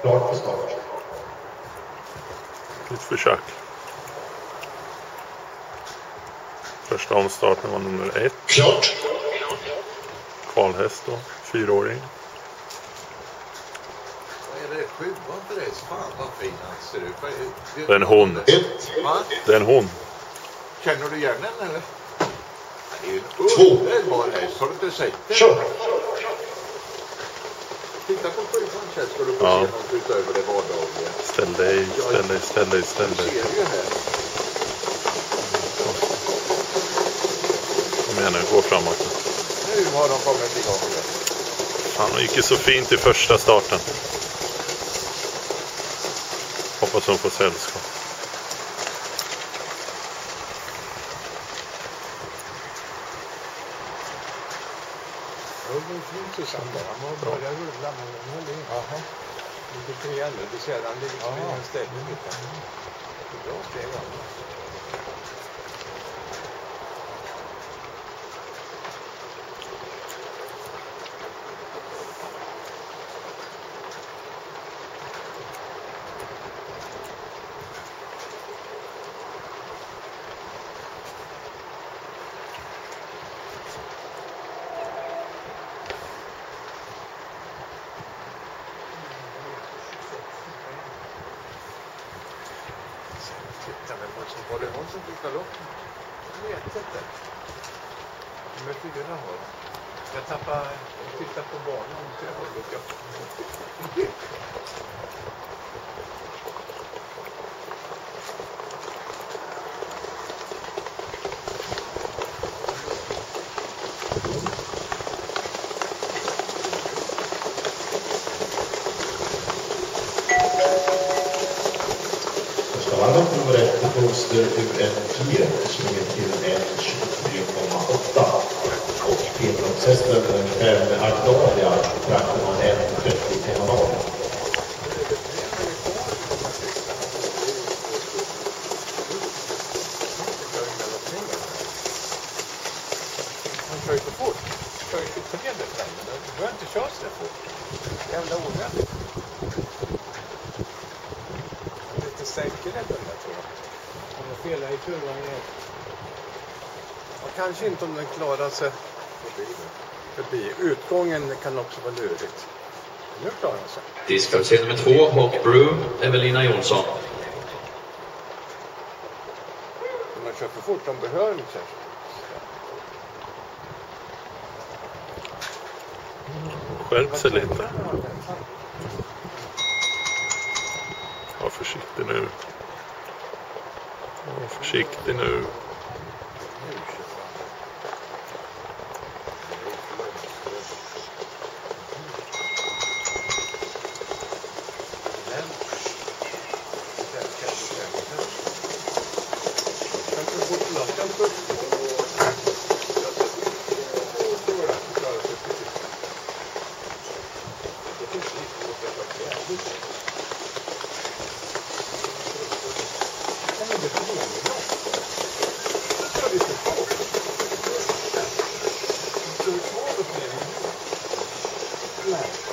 Klart för start. Ett försök. Första omstarten var nummer 1. Klart. Kvalhäst då, 4-åring. Är det 7 för det? Fan vad fin han ser ut. Det är en hon. Va? Det är en hon. Känner du igen den eller? Det är ju en 2. underbar häst. Har du inte sett den? Kör. Titta på 7 Kjell, ska du få Ja. se något utöver det vardagliga. Ställ dig. Du ser ju här. Kom igen nu, gå framåt. Nu har de kommit igång. Han gick ju så fint i första starten. Hoppas hon får sällskap. Det var fint Susanne där. Han var började rulla men den höll in. Jaha. Det är ändå. Du ser han ligger som en ställning lite. Det är bra steg alltså. Titta väl vad som var det någon som fick galoppen? Jag vet inte. Men 4 har jag tappar och tittar på banan så jag håller upp. Varvet nummer 1 på Poster U1-10 kilometer 23,8 och Petrumshästen nummer 5 Ardalia traktar man 1,30,0. Han kör ju för fort. Kör ju för medel framme. Du behöver inte köra så fort. Jävla onödigt. Lite säkerhet den där tror jag. Han var fel i turvagnen. Och kanske inte om den klarar sig förbi. Utgången kan också vara lurigt. Nu klarar den sig. Discount nummer 2, Hawk Brew, Evelina Jonsson. Om man kör för fort, de behöver inte köra. Skärp sig lite. Var försiktig nu. Var försiktig nu. Nej.